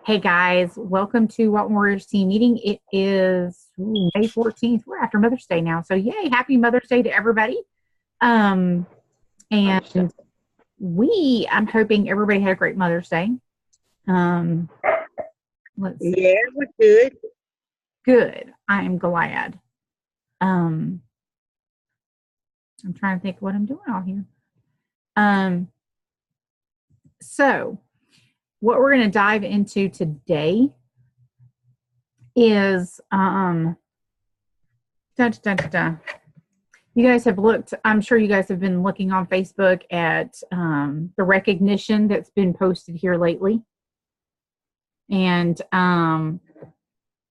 Hey guys, welcome to Walton Warriors team meeting. It is May 14th. We're after Mother's Day now. So yay, happy Mother's Day to everybody. Um, Understood. and I'm hoping everybody had a great Mother's Day. Um, let's see. Yeah, we're good. Good. I am glad. Um, I'm trying to think what I'm doing out here. Um, so what we're going to dive into today is da, da, da, da. You guys have looked, I'm sure you guys have been looking on Facebook at the recognition that's been posted here lately. And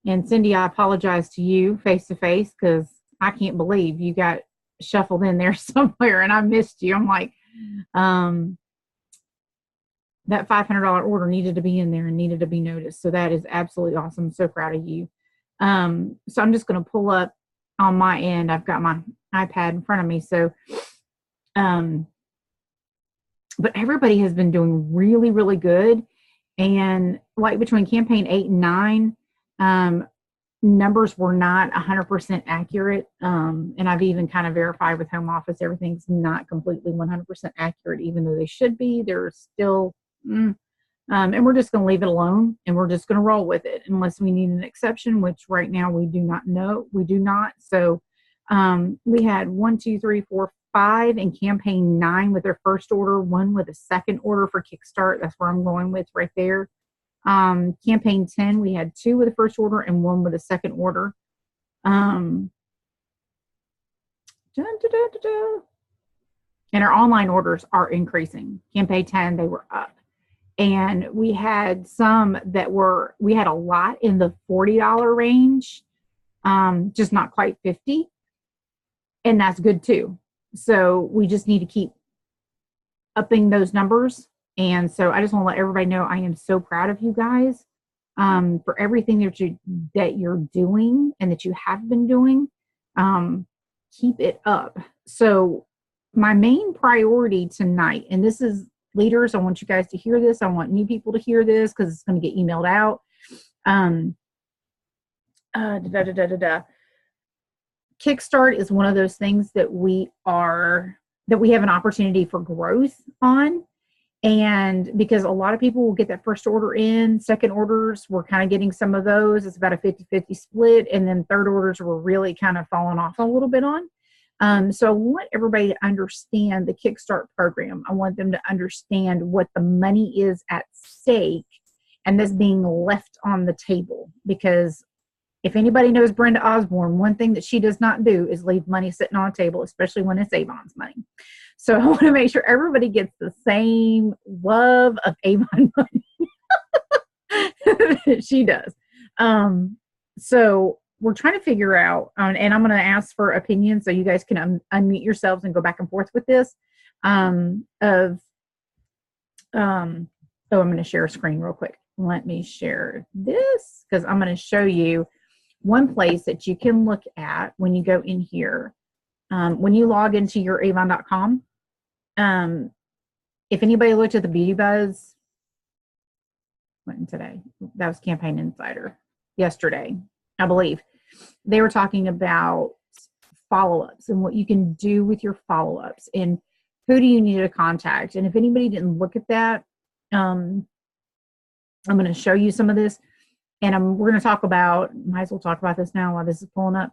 Cindy, I apologize to you face to face because I can't believe you got shuffled in there somewhere and I missed you. I'm like, that $500 order needed to be in there and needed to be noticed. So that is absolutely awesome. I'm so proud of you. So I'm just going to pull up on my end. I've got my iPad in front of me. So, but everybody has been doing really, really good. And like between campaign 8 and 9, numbers were not 100% accurate. And I've even kind of verified with home office, everything's not completely 100% accurate, even though they should be. They're still, and we're just going to leave it alone and we're just going to roll with it unless we need an exception, which right now we do not know. We do not. So we had 1, 2, 3, 4, 5 in campaign 9 with their first order, 1 with a second order for Kickstart. That's where I'm going with right there. Campaign 10, we had 2 with the first order and 1 with a second order. And our online orders are increasing. Campaign 10, they were up. And we had some that we had a lot in the $40 range, just not quite 50. And that's good too. So we just need to keep upping those numbers. And so I just want to let everybody know I am so proud of you guys for everything that you're doing and that you have been doing. Keep it up. So my main priority tonight, and this is leaders, I want you guys to hear this. I want new people to hear this because it's going to get emailed out. Kickstart is one of those things that we have an opportunity for growth on. And because a lot of people will get that first order in, second orders, we're kind of getting some of those. It's about a 50-50 split. And then third orders we're really kind of falling off a little bit on. So I want everybody to understand the Kickstart program. I want them to understand what the money is at stake and this being left on the table. Because if anybody knows Brenda Osborne, one thing that she does not do is leave money sitting on a table, especially when it's Avon's money. So I want to make sure everybody gets the same love of Avon money that she does. So we're trying to figure out, and I'm going to ask for opinions so you guys can unmute yourselves and go back and forth with this. I'm going to share a screen real quick. Let me share this because I'm going to show you one place that you can look at when you go in here. When you log into your Avon.com, if anybody looked at the Beauty Buzz, when today, that was Campaign Insider yesterday, I believe, they were talking about follow-ups and what you can do with your follow-ups and who do you need to contact. And if anybody didn't look at that, I'm going to show you some of this. And we're going to talk about, might as well talk about this now while this is pulling up,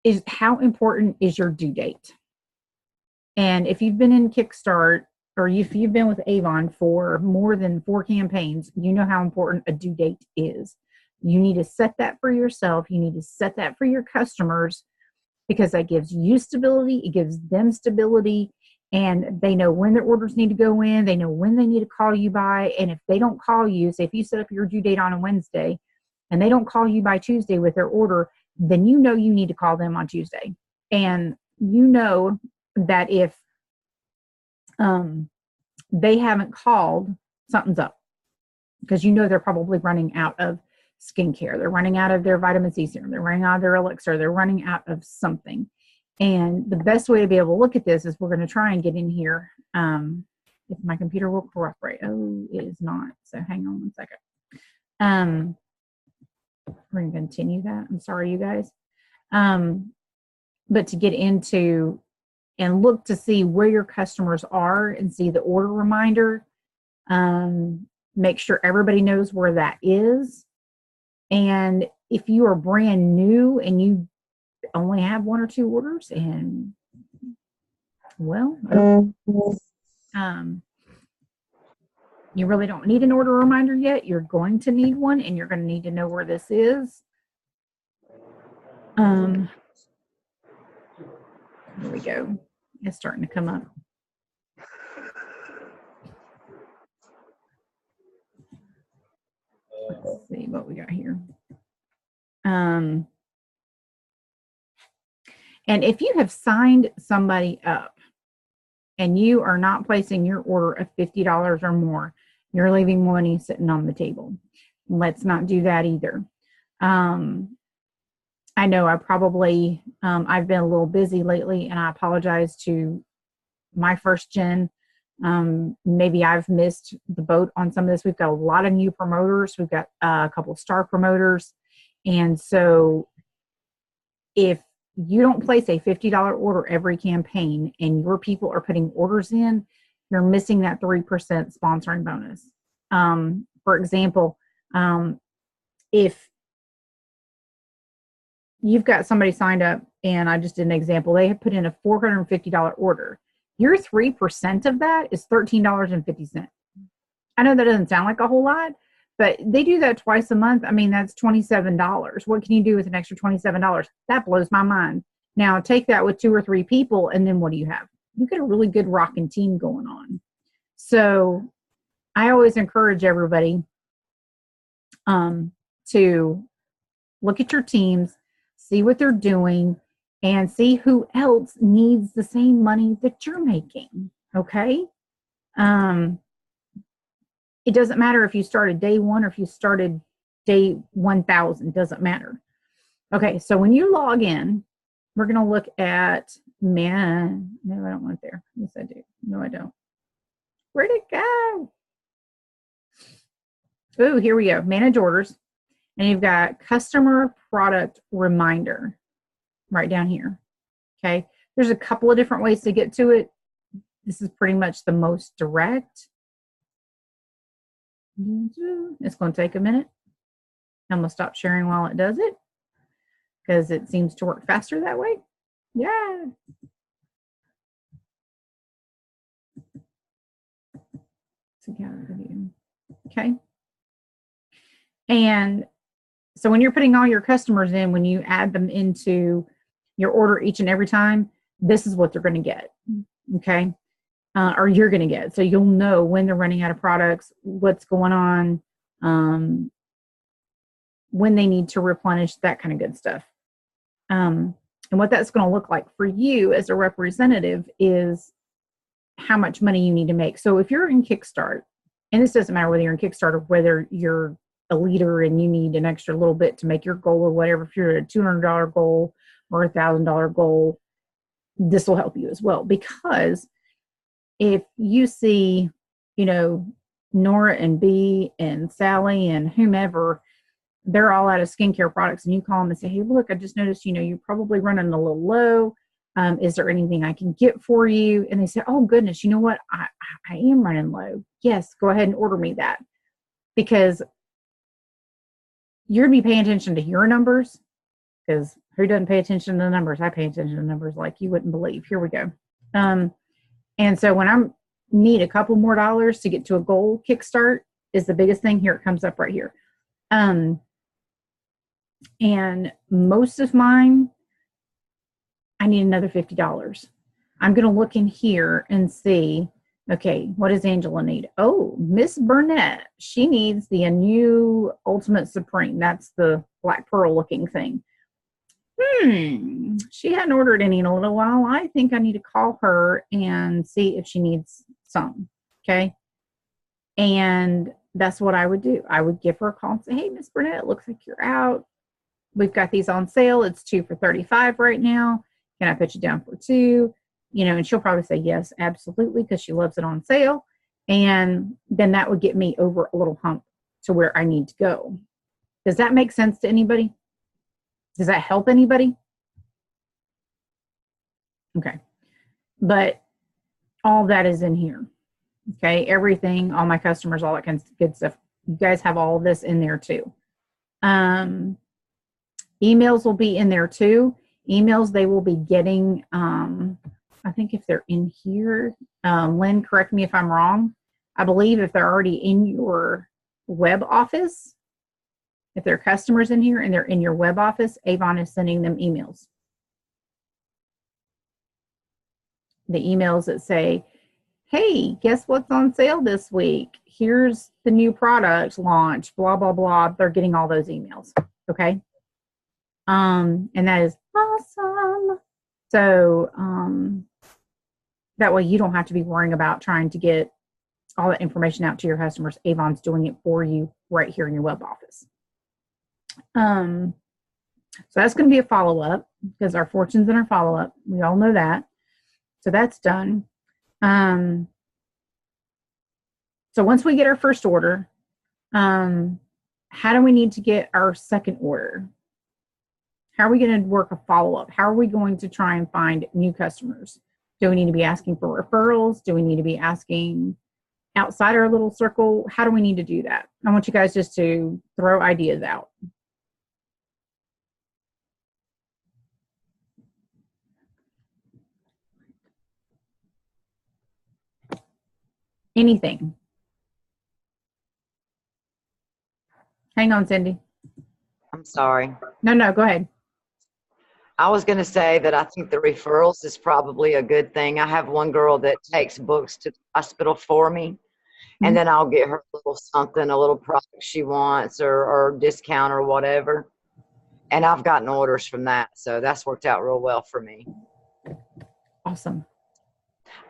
is how important is your due date? And if you've been in Kickstart or if you've been with Avon for more than 4 campaigns, you know how important a due date is. You need to set that for yourself. You need to set that for your customers because that gives you stability. It gives them stability. And they know when their orders need to go in. They know when they need to call you by. And if they don't call you, say if you set up your due date on a Wednesday and they don't call you by Tuesday with their order, then you know you need to call them on Tuesday. And you know that if they haven't called, something's up. Because you know they're probably running out of skincare. They're running out of their vitamin C serum. They're running out of their elixir. They're running out of something. And the best way to be able to look at this is we're going to try and get in here. if my computer will cooperate. Oh, it is not. So hang on one second. We're going to continue that. I'm sorry, you guys. But to get into and look to see where your customers are and see the order reminder. Make sure everybody knows where that is. And if you are brand new and you only have 1 or 2 orders, and well, you really don't need an order reminder yet. You're going to need one, and you're going to need to know where this is. Here we go. It's starting to come up. Let's see what we got here. And if you have signed somebody up and you are not placing your order of $50 or more, you're leaving money sitting on the table. Let's not do that either. I know I probably, I've been a little busy lately, and I apologize to my first gen. Maybe I've missed the boat on some of this. We've got a lot of new promoters. We've got a couple of star promoters. And so if you don't place a $50 order every campaign and your people are putting orders in, you're missing that 3% sponsoring bonus. For example, if you've got somebody signed up, and I just did an example, they have put in a $450 order. Your 3% of that is $13.50. I know that doesn't sound like a whole lot, but they do that twice a month. I mean, that's $27. What can you do with an extra $27? That blows my mind. Now, take that with 2 or 3 people, and then what do you have? You get a really good rocking team going on. So I always encourage everybody to look at your teams, see what they're doing, and see who else needs the same money that you're making, okay? It doesn't matter if you started day 1 or if you started day 1,000, doesn't matter. Okay, so when you log in, we're going to look at, no, I don't want it there. Yes, I do. No, I don't. Where'd it go? Oh, here we go. Manage orders. And you've got customer product reminder right down here. Okay. There's a couple of different ways to get to it. This is pretty much the most direct. It's going to take a minute. I'm going to stop sharing while it does it because it seems to work faster that way. Yeah. Okay. And so when you're putting all your customers in, when you add them into your order each and every time, this is what they're going to get, okay? Or you're going to get. So you'll know when they're running out of products, what's going on, when they need to replenish, that kind of good stuff. And what that's going to look like for you as a representative is how much money you need to make. So if you're in Kickstart, and this doesn't matter whether you're in Kickstart or whether you're a leader and you need an extra little bit to make your goal or whatever, if you're at a $200 goal or a $1,000 goal, this will help you as well. Because if you see, you know, Nora and B and Sally and whomever, they're all out of skincare products, and you call them and say, hey, look, I just noticed, you know, you're probably running a little low. Is there anything I can get for you? And they say, oh, goodness, you know what? I am running low. Yes, go ahead and order me that. Because you're going to be paying attention to your numbers, because who doesn't pay attention to the numbers? I pay attention to numbers like you wouldn't believe. Here we go. And so when I need a couple more dollars to get to a goal, Kickstart is the biggest thing. Here it comes up right here. And most of mine, I need another $50. I'm going to look in here and see, okay, what does Angela need? Oh, Miss Burnett, she needs the new Ultimate Supreme. That's the black pearl looking thing. She hadn't ordered any in a little while. I think I need to call her and see if she needs some, okay? And that's what I would do. I would give her a call and say, hey, Miss Burnett, it looks like you're out. We've got these on sale. It's 2 for $35 right now. Can I put you down for 2? You know, and she'll probably say yes, absolutely, because she loves it on sale. And then that would get me over a little hump to where I need to go. Does that make sense to anybody? Does that help anybody? Okay. But all that is in here. Okay. Everything, all my customers, all that kind of good stuff. You guys have all of this in there too. Emails will be in there too. Emails they will be getting, I think if they're in here, Lynn, correct me if I'm wrong. I believe if they're already in your web office, if they're customers in here and they're in your web office, Avon is sending them emails. The emails that say, hey, guess what's on sale this week? Here's the new product launch, blah, blah, blah. They're getting all those emails. Okay. And that is awesome. So that way you don't have to be worrying about trying to get all that information out to your customers. Avon's doing it for you right here in your web office. So that's going to be a follow-up because our fortunes and our follow-up. We all know that. So that's done. So once we get our first order, how do we need to get our second order? How are we going to work a follow-up? How are we going to try and find new customers? Do we need to be asking for referrals? Do we need to be asking outside our little circle? How do we need to do that? I want you guys just to throw ideas out. Anything. Hang on, Cindy. I'm sorry. No, go ahead. I was going to say that I think the referrals is probably a good thing. I have one girl that takes books to the hospital for me, and then I'll get her a little something, a little product she wants or discount or whatever. And I've gotten orders from that. So that's worked out real well for me. Awesome.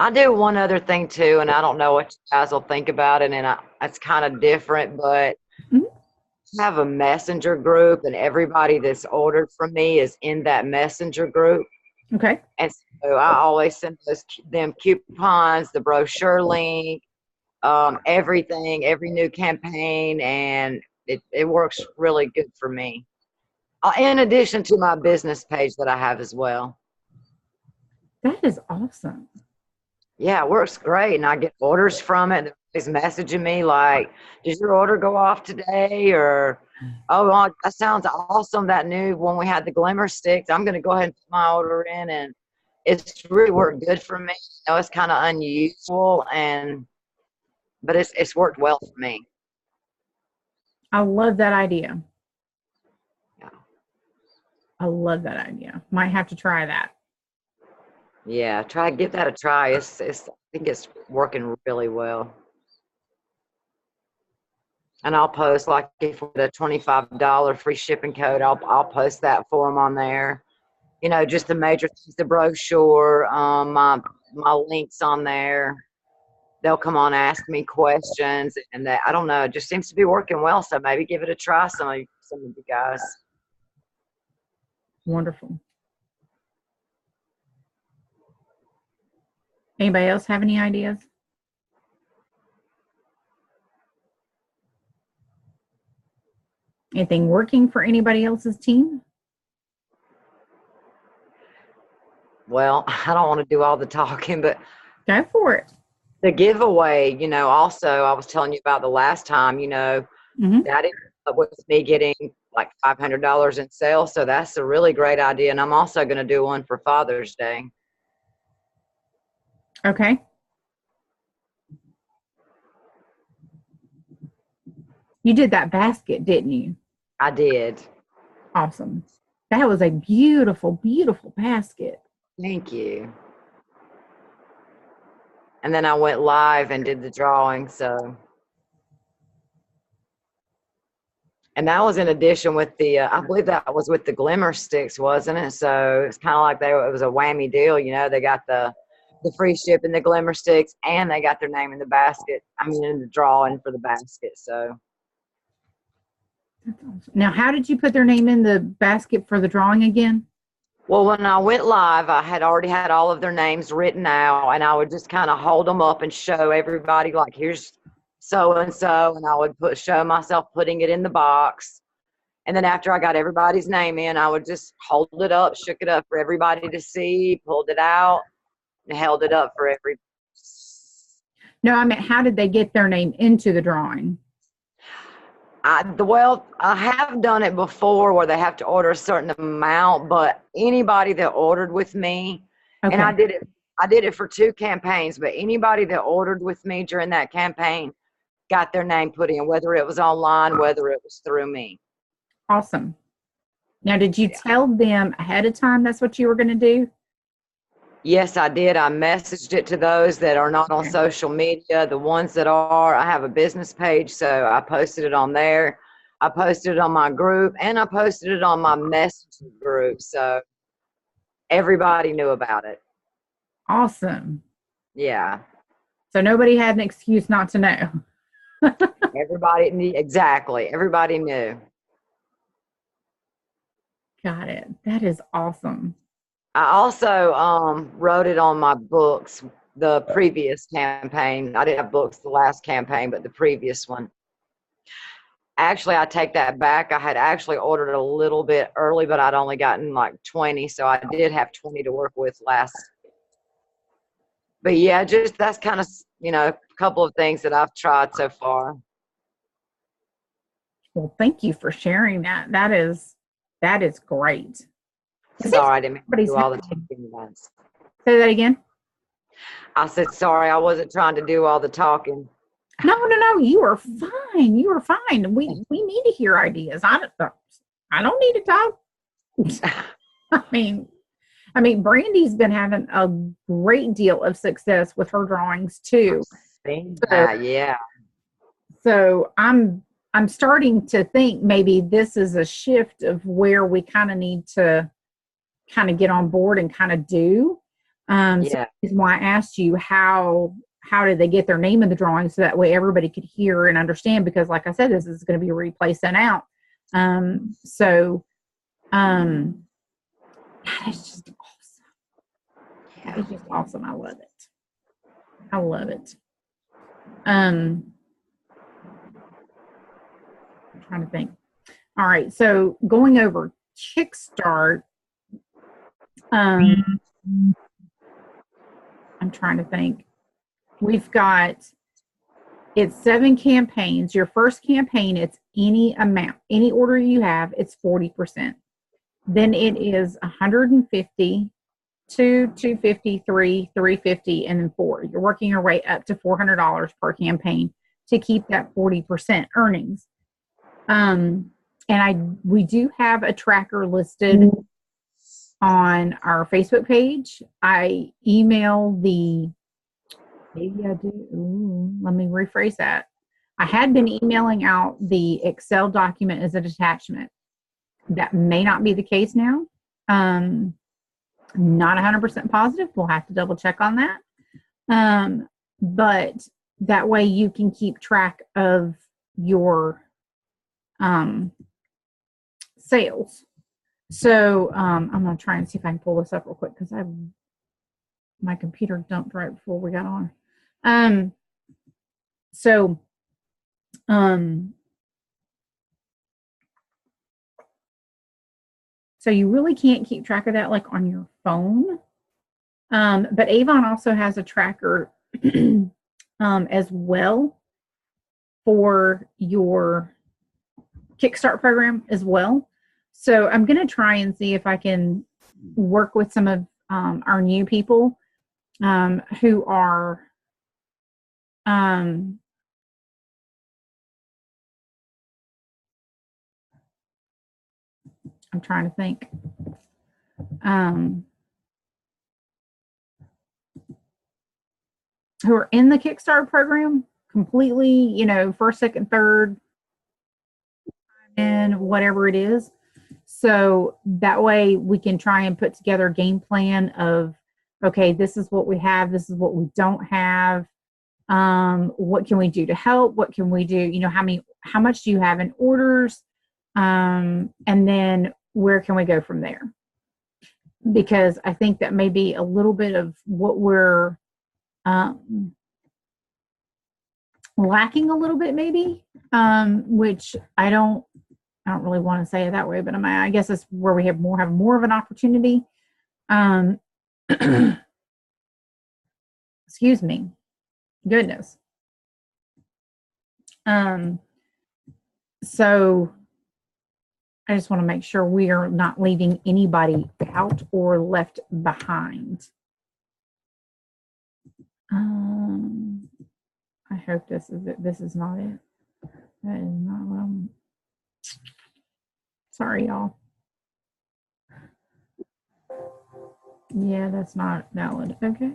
I do one other thing too, and I don't know what you guys will think about it, and it's kind of different, but I have a messenger group, and everybody that's ordered from me is in that messenger group. Okay. And so I always send them coupons, the brochure link, everything, every new campaign, and it works really good for me. In addition to my business page that I have as well. That is awesome. Yeah, it works great, and I get orders from it. They're messaging me like, did your order go off today? Or, oh, well, that sounds awesome, that new when we had the glimmer sticks. I'm going to go ahead and put my order in, and it's really worked good for me. You know, it's kind of unusual, but it's worked well for me. I love that idea. Yeah. I love that idea. Might have to try that. Yeah, give that a try. I think it's working really well. And I'll post, like, if we get a $25 free shipping code, I'll post that for them on there. You know, just the major things, the brochure, my links on there. They'll come on, ask me questions, and that, I don't know, it just seems to be working well. So maybe give it a try, some of you guys. Wonderful. Anybody else have any ideas? Anything working for anybody else's team? Well, I don't want to do all the talking, but Go for it. the giveaway, you know, also I was telling you about the last time, you know, that ended up with me getting like $500 in sales. So that's a really great idea. And I'm also going to do one for Father's Day. Okay. You did that basket, didn't you? I did. Awesome. That was a beautiful, beautiful basket. Thank you. And then I went live and did the drawing. So, and that was in addition with the, I believe that was with the glimmer sticks, wasn't it? So it's kind of like it was a whammy deal. You know, they got the free shipping, the glimmer sticks, and they got their name in the basket. I mean, in the drawing for the basket. So. That's awesome. Now, how did you put their name in the basket for the drawing again? Well, when I went live, I had already had all of their names written out, and I would just kind of hold them up and show everybody, like, here's so and so, and I would show myself putting it in the box. And then after I got everybody's name in, I would just hold it up, shook it up for everybody to see, pulled it out, and held it up for every. No, I mean, how did they get their name into the drawing? Well, I have done it before where they have to order a certain amount, but anybody that ordered with me, Okay. and I did it for 2 campaigns, but anybody that ordered with me during that campaign got their name put in, whether it was online, whether it was through me. Awesome. Now, did you tell them ahead of time that's what you were going to do? Yes, I did. I messaged it to those that are not on social media. The ones that are, I have a business page, so I posted it on there. I posted it on my group, and I posted it on my messaging group, so everybody knew about it. Awesome. Yeah. So nobody had an excuse not to know. Exactly. Everybody knew. Got it. That is awesome. I also wrote it on my books, the previous campaign. I didn't have books the last campaign, but the previous one. Actually, I take that back. I had actually ordered a little bit early, but I'd only gotten like 20, so I did have 20 to work with last. But yeah, just that's kind of, a couple of things that I've tried so far. Well, thank you for sharing that. That is great. Sorry, I didn't do all the talking. Say that again. I said, sorry, I wasn't trying to do all the talking. No. You are fine. You are fine. We need to hear ideas. I don't need to talk. I mean, Brandy's been having a great deal of success with her drawings too. Yeah. So I'm starting to think maybe this is a shift of where we kind of need to kind of get on board and kind of do. So that's why I asked you how did they get their name in the drawing, so that way everybody could hear and understand, because like I said, this is going to be a replay sent out. That is just awesome. That is just awesome. I love it. I'm trying to think. All right, so going over Kickstart, I'm trying to think. We've got, it's 7 campaigns. Your first campaign, it's any amount, any order you have, it's 40%. Then it is 150, 250, 350, and then 4. You're working your way up to $400 per campaign to keep that 40% earnings. And we do have a tracker listed on our Facebook page. I email maybe I do. Let me rephrase that. I had been emailing out the Excel document as an attachment. That may not be the case now. Not 100% positive. We'll have to double check on that. But that way you can keep track of your sales. So I'm going to try and see if I can pull this up real quick, because my computer dumped right before we got on. So you really can't keep track of that like on your phone. But Avon also has a tracker as well for your Kickstart program as well. So I'm going to try and see if I can work with some of our new people who are I'm trying to think. Who are in the Kickstart program completely, first, second, third, and whatever it is. So that way we can try and put together a game plan of, okay, this is what we have, this is what we don't have. What can we do to help? What can we do? How much do you have in orders? And then where can we go from there? because I think that may be a little bit of what we're lacking a little bit, maybe, which I don't really want to say it that way, but I guess it's where we have more of an opportunity. Excuse me. Goodness. So I just want to make sure we are not leaving anybody out or left behind. I hope this is it. This is not it. That is not what I'm. Sorry, y'all. Yeah, that's not valid. Okay.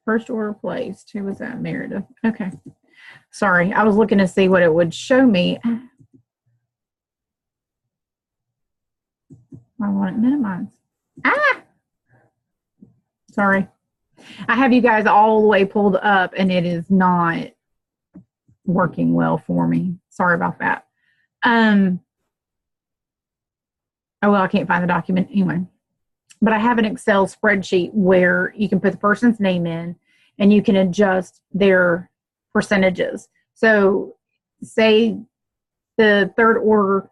First order placed. Who was that? Meredith. Okay. Sorry, I was looking to see what it would show me. I want it minimized. Sorry. I have you guys all the way pulled up and it is not working well for me. Sorry about that. Oh, well, I can't find the document anyway. But I have an Excel spreadsheet where you can put the person's name in and you can adjust their percentages. So say the third order,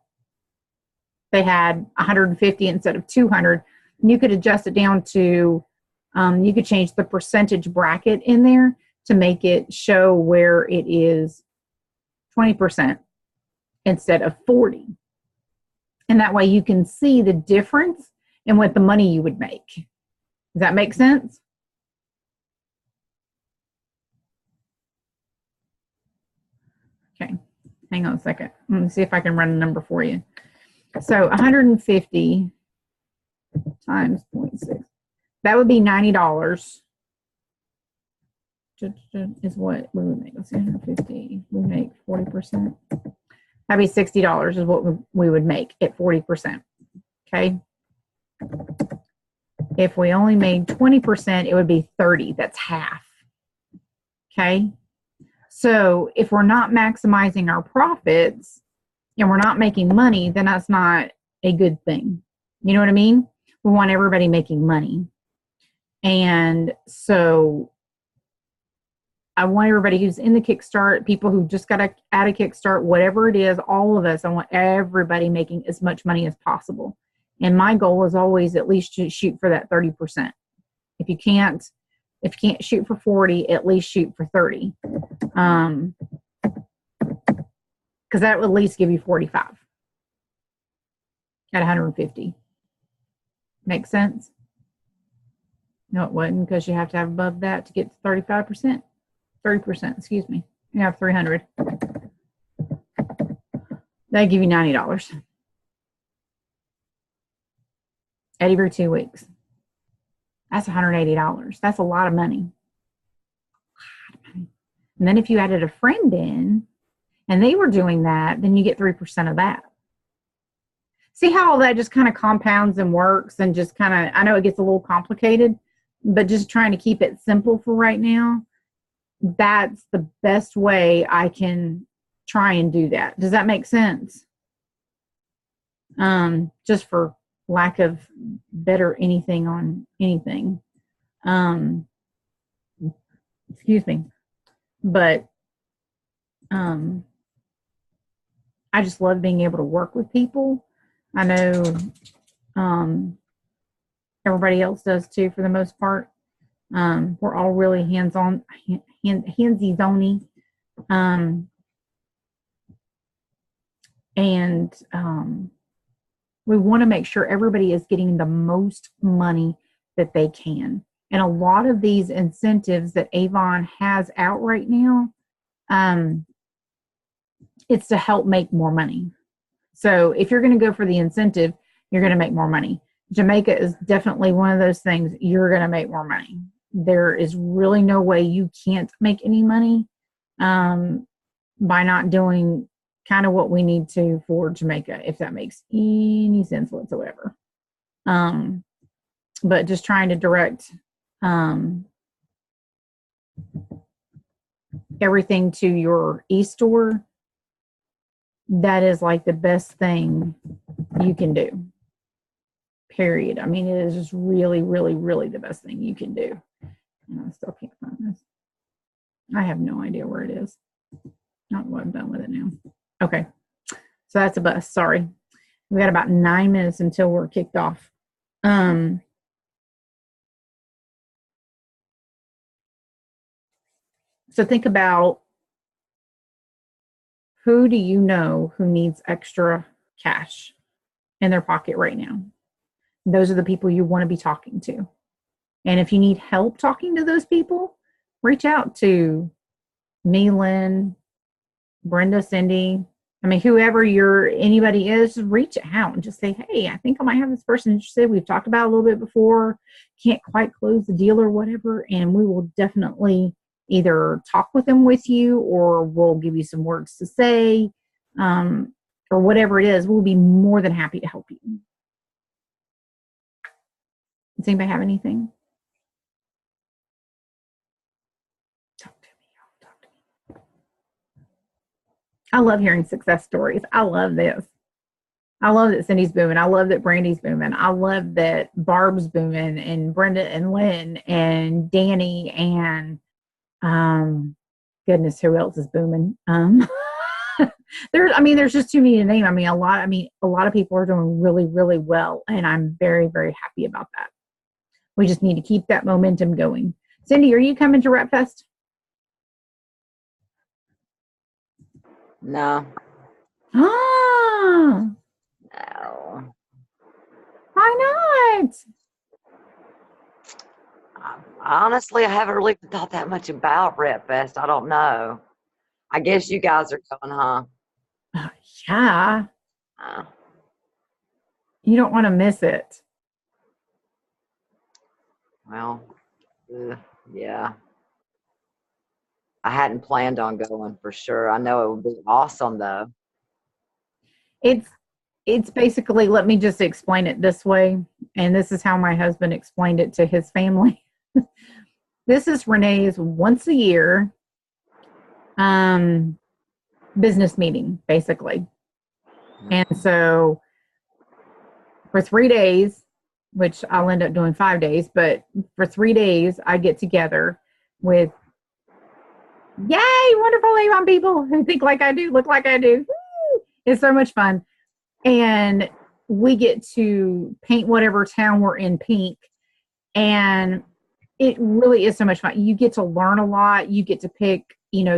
they had 150 instead of 200, and you could adjust it down to, you could change the percentage bracket in there to make it show where it is 20% instead of 40. And that way you can see the difference in what the money you would make. Does that make sense? Okay, hang on a second. Let me see if I can run a number for you. So 150 times 0.6. That would be $90. Is what we would make. Let's see, 150. We make 40%. That'd be $60 is what we would make at 40%. Okay. If we only made 20%, it would be 30. That's half. Okay. So if we're not maximizing our profits and we're not making money, then that's not a good thing. You know what I mean? We want everybody making money. And so I want everybody who's in the Kickstart, people who just got out of Kickstart, whatever it is, all of us, I want everybody making as much money as possible. And my goal is always at least to shoot for that 30%. If you can't shoot for 40, at least shoot for 30. Because that would at least give you 45 at 150. Make sense? No, it wouldn't, because you have to have above that to get to 35%. 30%, excuse me. You have 300. That'd give you $90 at every 2 weeks. That's $180. That's a lot of money. And then if you added a friend in and they were doing that, then you get 3% of that. See how all that just kind of compounds and works and just kind of, I know it gets a little complicated, but just trying to keep it simple for right now. That's the best way I can try and do that. Does that make sense? Just for lack of better anything on anything. Excuse me. But I just love being able to work with people. I know everybody else does too for the most part. We're all really hands-on, handsy-zony. And we want to make sure everybody is getting the most money that they can. And a lot of these incentives that Avon has out right now, it's to help make more money. So if you're going to go for the incentive, you're going to make more money. Jamaica is definitely one of those things. You're going to make more money. There is really no way you can't make any money by not doing kind of what we need to for Jamaica, if that makes any sense whatsoever. But just trying to direct everything to your e-store that is like the best thing you can do. Period. I mean, it is just really, really, really the best thing you can do. And I still can't find this. I have no idea where it is. Not what I'm done with it now. Okay. So that's a bus. Sorry. We got about 9 minutes until we're kicked off. So think about, who do you know who needs extra cash in their pocket right now? Those are the people you want to be talking to. And if you need help talking to those people, reach out to me, Lynn, Brenda, Cindy. I mean, whoever anybody is, just reach out and just say, hey, I think I might have this person interested. We've talked about it a little bit before. Can't quite close the deal or whatever. And we will definitely either talk with them with you, or we'll give you some words to say, or whatever it is. We'll be more than happy to help you. Does anybody have anything? Talk to me. I love hearing success stories. I love this. I love that Cindy's booming. I love that Brandy's booming. I love that Barb's booming, and Brenda and Lynn and Danny and goodness, who else is booming? There's just too many to name. A lot of people are doing really, really well, and I'm very, very happy about that. We just need to keep that momentum going. Cindy, are you coming to Rep Fest? No. Ah, No. why not? Honestly, I haven't really thought that much about Rep Fest. I don't know. I guess you guys are going, huh? Yeah. Uh, You don't want to miss it. well, yeah. I hadn't planned on going for sure. I know it would be awesome though. It's basically, let me just explain it this way, and this is how my husband explained it to his family. This is Renee's once a year business meeting, basically. And so for 3 days, which I'll end up doing 5 days, but for 3 days, I get together with, yay, wonderful Avon people who think like I do, look like I do. Woo! It's so much fun. And we get to paint whatever town we're in pink. And it really is so much fun. You get to learn a lot. You get to pick,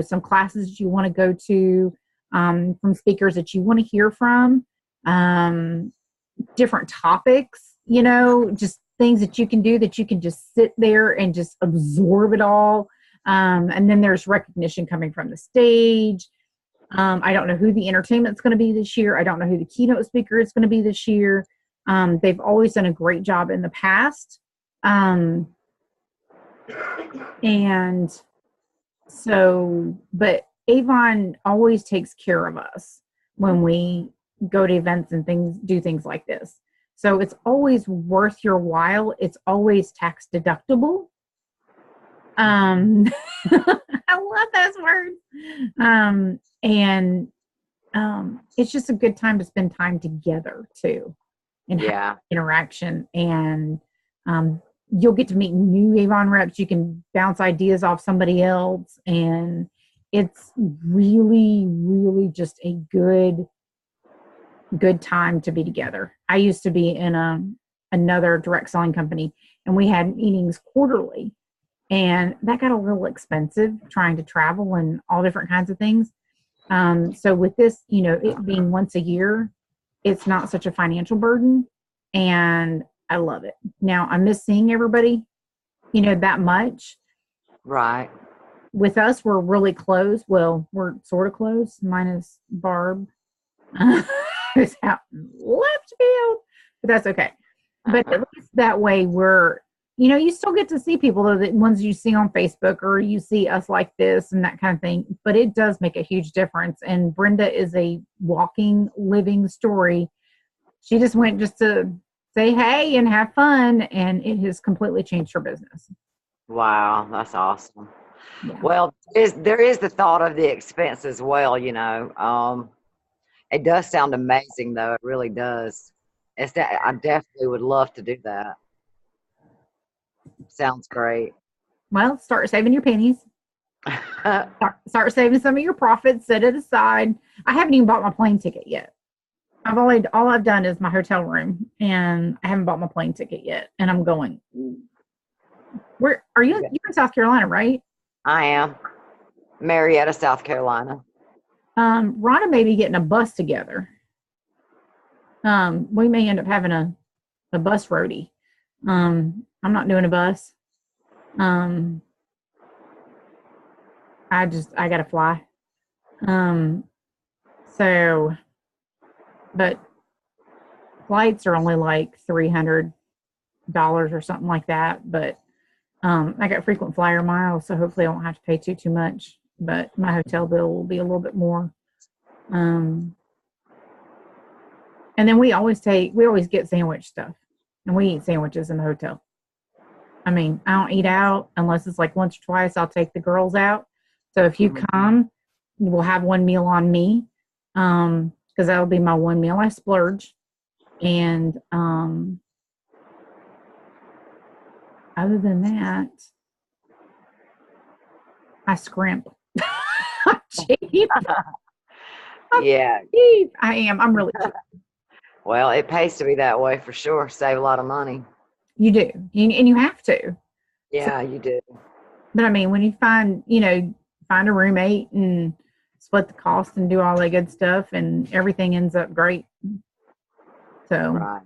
some classes that you want to go to, from speakers that you want to hear from, different topics, just things that you can do, that you can just sit there and just absorb it all. And then there's recognition coming from the stage. I don't know who the entertainment's going to be this year. I don't know who the keynote speaker is going to be this year. They've always done a great job in the past. And so, but Avon always takes care of us when we go to events and do things like this. So it's always worth your while. It's always tax deductible. I love those words. And it's just a good time to spend time together too, and have interaction. And you'll get to meet new Avon reps. You can bounce ideas off somebody else, and it's really, really just a good time to be together. I used to be in another direct selling company, and we had meetings quarterly, and that got a little expensive trying to travel and all different kinds of things. So with this, it being once a year, it's not such a financial burden, and I love it. Now, I miss seeing everybody, that much. Right. With us, we're really close. Well, we're sort of close, minus Barb, who's out in left field, but that's okay. But at least that way we're, you still get to see people, though, the ones you see on Facebook, or you see us like this and that kind of thing. But it does make a huge difference. And Brenda is a walking, living story. She just went just to say hey and have fun, and it has completely changed her business. Wow, that's awesome. Yeah. Well, there is the thought of the expense as well, It does sound amazing, though. It really does. It's that I definitely would love to do that. Sounds great. Well, start saving your pennies. Start saving some of your profits. Set it aside. I haven't even bought my plane ticket yet. All I've done is my hotel room, and I haven't bought my plane ticket yet. And I'm going. Where are you? You're in South Carolina, right? I am. Marietta, South Carolina. Rhonda may be getting a bus together. We may end up having a bus roadie. I'm not doing a bus. I gotta fly. But flights are only like $300 or something like that. But I got frequent flyer miles, so hopefully I won't have to pay too much. But my hotel bill will be a little bit more. And then we always get sandwich stuff, and we eat sandwiches in the hotel. I mean, I don't eat out unless it's like once or twice. I'll take the girls out. So if you come, we'll have one meal on me, because that'll be my one meal I splurge. And other than that, I scrimp. I'm cheap. Yeah. Cheap. I am. I'm really cheap. Well, it pays to be that way for sure. Save a lot of money. You do. And you have to. Yeah, you do. But I mean, when you find a roommate and split the cost and do all that good stuff, and everything ends up great. So Right.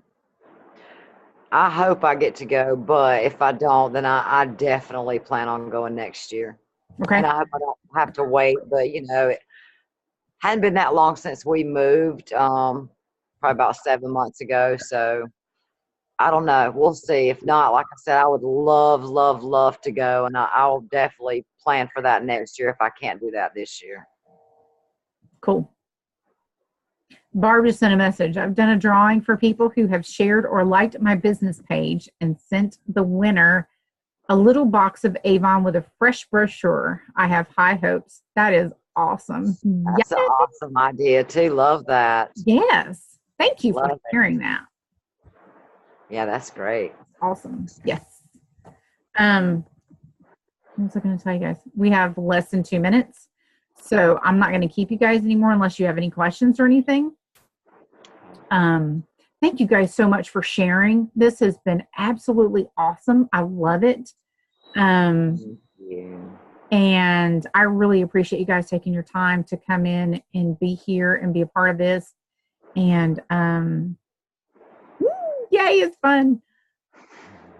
I hope I get to go, but if I don't, then I definitely plan on going next year. okay. And I hope I don't have to wait, but it hadn't been that long since we moved, probably about 7 months ago. So I don't know. We'll see. If not, like I said, I would love, love, love to go, and I'll definitely plan for that next year if I can't do that this year. Cool. Barb just sent a message. I've done a drawing for people who have shared or liked my business page and sent the winner a little box of Avon with a fresh brochure. I have high hopes. That is awesome. That's an awesome idea too. Love that. Yes. Thank you Love for it. sharing that. Yeah, that's great. Awesome. Yes. What was I going to tell you guys? We have less than 2 minutes, so I'm not going to keep you guys anymore unless you have any questions or anything. Thank you guys so much for sharing. This has been absolutely awesome. I love it. Thank you. And I really appreciate you guys taking your time to come in and be here and be a part of this. And yay, it's fun.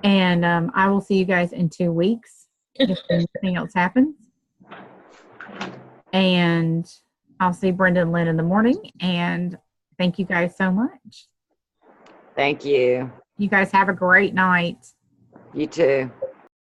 And I will see you guys in 2 weeks if anything else happens. And I'll see Brenda and Lynn in the morning. And thank you guys so much. Thank you. You guys have a great night. You too.